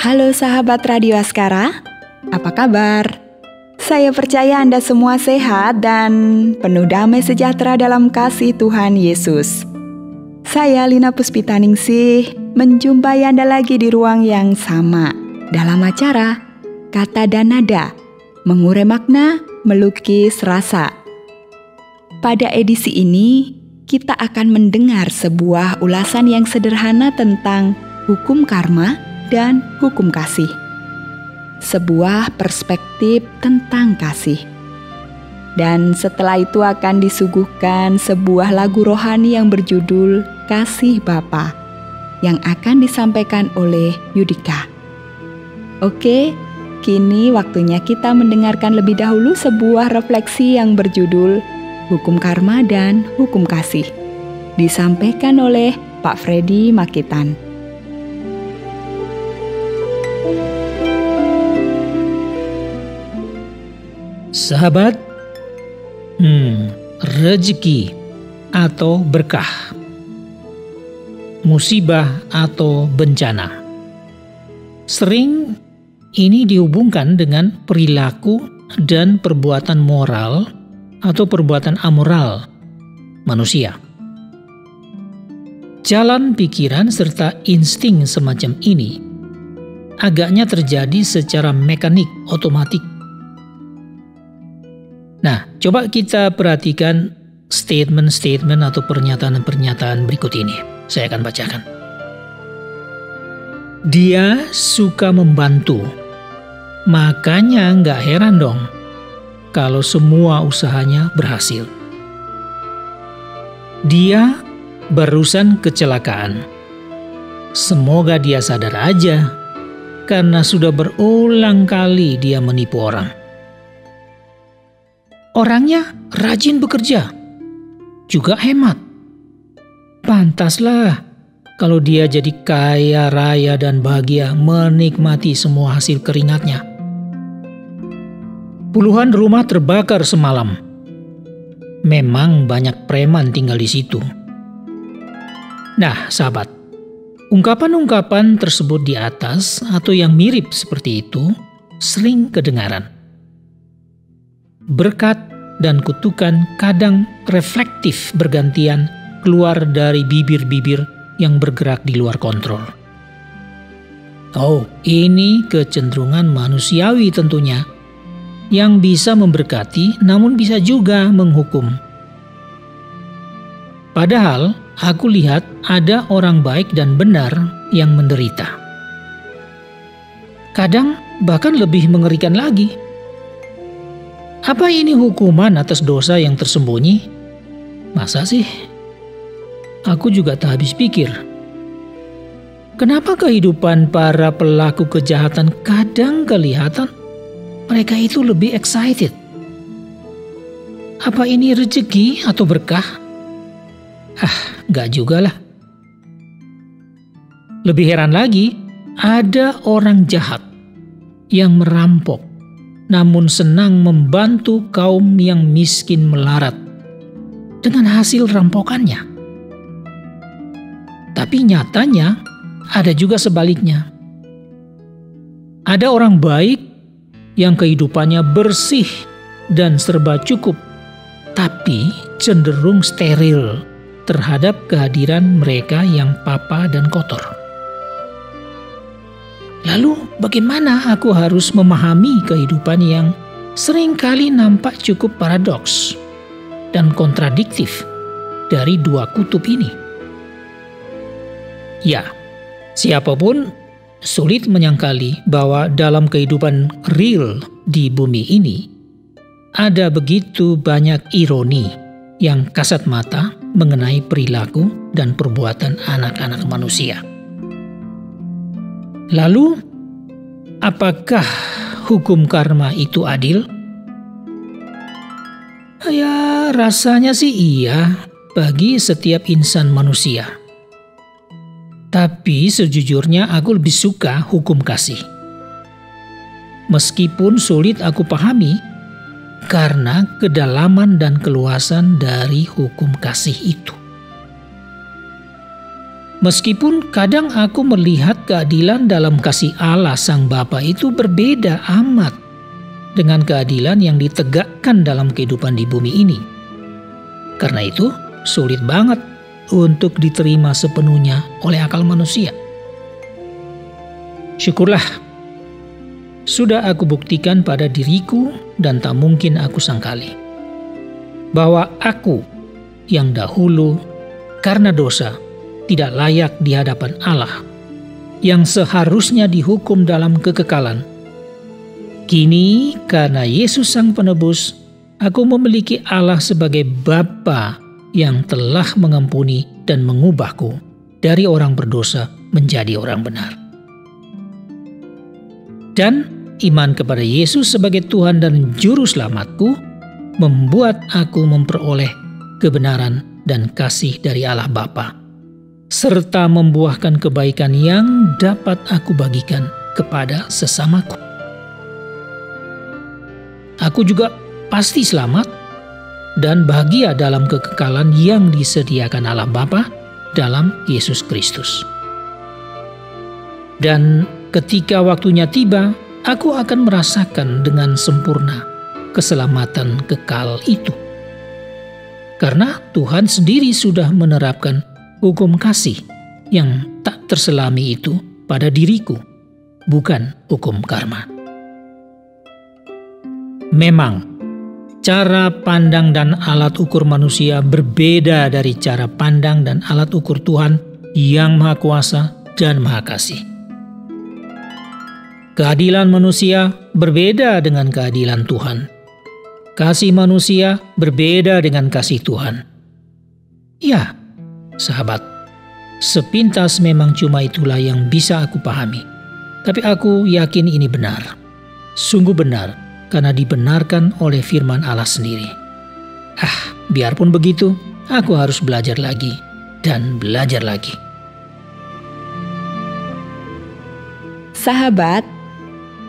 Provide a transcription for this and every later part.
Halo sahabat Radio Askara, apa kabar? Saya percaya Anda semua sehat dan penuh damai sejahtera dalam kasih Tuhan Yesus. Saya Lina Puspitaningsih menjumpai Anda lagi di ruang yang sama dalam acara Kata dan Nada, mengurai makna, melukis rasa. Pada edisi ini, kita akan mendengar sebuah ulasan yang sederhana tentang hukum karma dan hukum kasih. Sebuah perspektif tentang kasih. Dan setelah itu akan disuguhkan sebuah lagu rohani yang berjudul Kasih Bapa yang akan disampaikan oleh Yudika. Oke, kini waktunya kita mendengarkan lebih dahulu sebuah refleksi yang berjudul Hukum Karma dan Hukum Kasih, disampaikan oleh Pak Freddy Makitan. Sahabat, rezeki atau berkah, musibah atau bencana. Sering ini dihubungkan dengan perilaku dan perbuatan moral atau perbuatan amoral manusia. Jalan pikiran serta insting semacam ini agaknya terjadi secara mekanik, otomatik. Nah, coba kita perhatikan statement-statement atau pernyataan-pernyataan berikut ini. Saya akan bacakan. Dia suka membantu, makanya nggak heran dong kalau semua usahanya berhasil. Dia barusan kecelakaan. Semoga dia sadar aja, karena sudah berulang kali dia menipu orang. Orangnya rajin bekerja, juga hemat. Pantaslah kalau dia jadi kaya raya dan bahagia menikmati semua hasil keringatnya. Puluhan rumah terbakar semalam. Memang banyak preman tinggal di situ. Nah, sahabat, ungkapan-ungkapan tersebut di atas atau yang mirip seperti itu sering kedengaran. Berkat dan kutukan kadang reflektif bergantian keluar dari bibir-bibir yang bergerak di luar kontrol. Oh, ini kecenderungan manusiawi tentunya, yang bisa memberkati namun bisa juga menghukum. Padahal aku lihat ada orang baik dan benar yang menderita. Kadang bahkan lebih mengerikan lagi. Apa ini hukuman atas dosa yang tersembunyi? Masa sih? Aku juga tak habis pikir. Kenapa kehidupan para pelaku kejahatan kadang kelihatan mereka itu lebih excited? Apa ini rezeki atau berkah? Gak juga lah. Lebih heran lagi, ada orang jahat yang merampok namun senang membantu kaum yang miskin melarat dengan hasil rampokannya. Tapi nyatanya ada juga sebaliknya. Ada orang baik yang kehidupannya bersih dan serba cukup, tapi cenderung steril terhadap kehadiran mereka yang papa dan kotor. Lalu bagaimana aku harus memahami kehidupan yang seringkali nampak cukup paradoks dan kontradiktif dari dua kutub ini? Ya, siapapun sulit menyangkali bahwa dalam kehidupan real di bumi ini ada begitu banyak ironi yang kasat mata mengenai perilaku dan perbuatan anak-anak manusia. Lalu, apakah hukum karma itu adil? Ya, rasanya sih iya bagi setiap insan manusia. Tapi sejujurnya aku lebih suka hukum kasih. Meskipun sulit aku pahami karena kedalaman dan keluasan dari hukum kasih itu. Meskipun kadang aku melihat keadilan dalam kasih Allah Sang Bapa itu berbeda amat dengan keadilan yang ditegakkan dalam kehidupan di bumi ini. Karena itu, sulit banget untuk diterima sepenuhnya oleh akal manusia. Syukurlah, sudah aku buktikan pada diriku dan tak mungkin aku sangkali, bahwa aku yang dahulu karena dosa tidak layak di hadapan Allah, yang seharusnya dihukum dalam kekekalan. Kini karena Yesus Sang Penebus, aku memiliki Allah sebagai Bapa yang telah mengampuni dan mengubahku dari orang berdosa menjadi orang benar. Dan iman kepada Yesus sebagai Tuhan dan Juru Selamatku membuat aku memperoleh kebenaran dan kasih dari Allah Bapa, serta membuahkan kebaikan yang dapat aku bagikan kepada sesamaku. Aku juga pasti selamat dan bahagia dalam kekekalan yang disediakan Allah Bapa dalam Yesus Kristus. Dan ketika waktunya tiba, aku akan merasakan dengan sempurna keselamatan kekal itu. Karena Tuhan sendiri sudah menerapkan hukum kasih yang tak terselami itu pada diriku, bukan hukum karma. Memang, cara pandang dan alat ukur manusia berbeda dari cara pandang dan alat ukur Tuhan yang Maha Kuasa dan Maha Kasih. Keadilan manusia berbeda dengan keadilan Tuhan. Kasih manusia berbeda dengan kasih Tuhan. Ya, sahabat, sepintas memang cuma itulah yang bisa aku pahami. Tapi aku yakin ini benar. Sungguh benar, karena dibenarkan oleh firman Allah sendiri. Biarpun begitu, aku harus belajar lagi dan belajar lagi. Sahabat,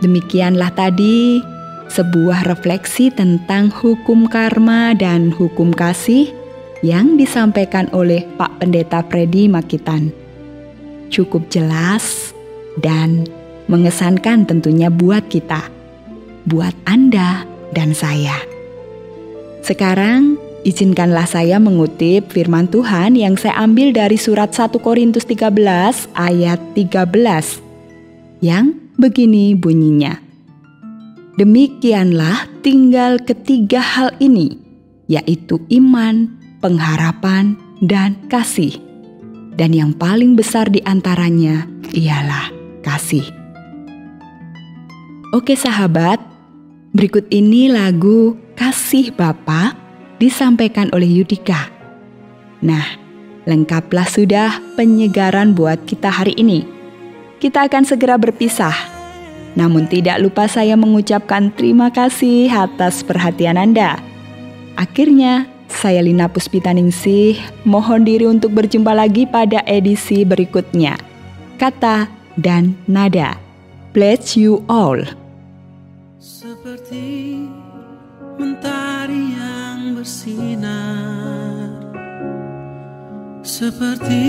demikianlah tadi sebuah refleksi tentang hukum karma dan hukum kasih yang disampaikan oleh Pak Pendeta Freddy Makitan. Cukup jelas dan mengesankan tentunya buat kita, buat Anda dan saya. Sekarang, izinkanlah saya mengutip firman Tuhan yang saya ambil dari surat 1 Korintus 13 ayat 13 yang begini bunyinya. Demikianlah tinggal ketiga hal ini, yaitu iman, pengharapan, dan kasih. Dan yang paling besar di antaranya ialah kasih. Oke sahabat, berikut ini lagu Kasih Bapa disampaikan oleh Yudika. Nah, lengkaplah sudah penyegaran buat kita hari ini. Kita akan segera berpisah. Namun tidak lupa saya mengucapkan terima kasih atas perhatian Anda. Akhirnya, saya Lina Puspitaningsih mohon diri untuk berjumpa lagi pada edisi berikutnya. Kata dan nada. Bless you all. Seperti mentari yang bersinar, seperti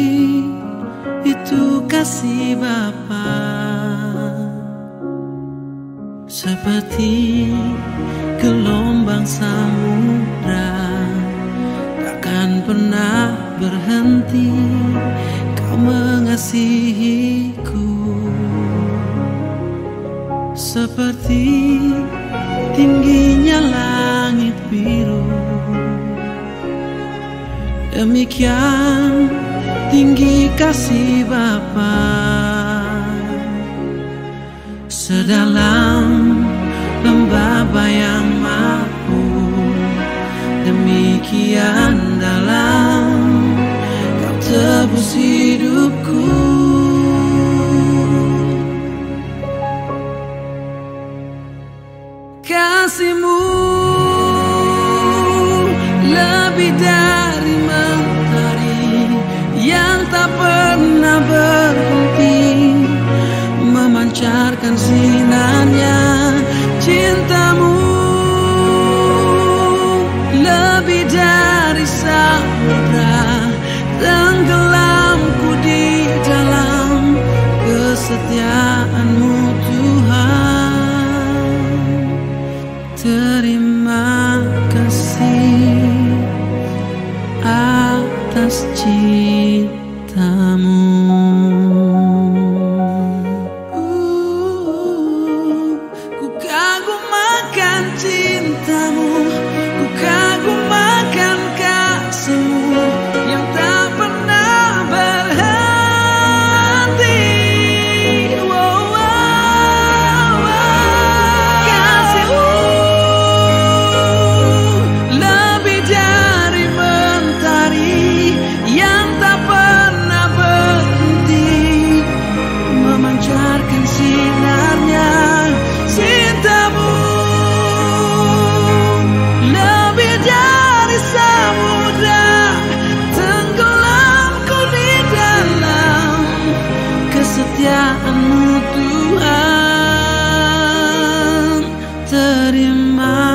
itu kasih Bapa. Seperti gelombang samudra, takkan pernah berhenti Kau mengasihiku. Seperti tingginya langit biru, demikian tinggi kasih Bapa. Sedalam lembah bayang mapun, demikian dalam Kau tebus hidupku. Kasih-Mu lebih dari mentari yang tak pernah berhenti memancarkan sinarnya. Cinta-Mu lebih dari kasih cintamu. Ku kagumkan cintamu, ku kagumkan kasihmu yang tak pernah berhenti. Kasihmu lebih dari mentari yang tak pernah berhenti memancarkan sinarnya. Cintamu lebih dari samudra, tenggelamku di dalam kesetiaan-Mu Tuhan. Terima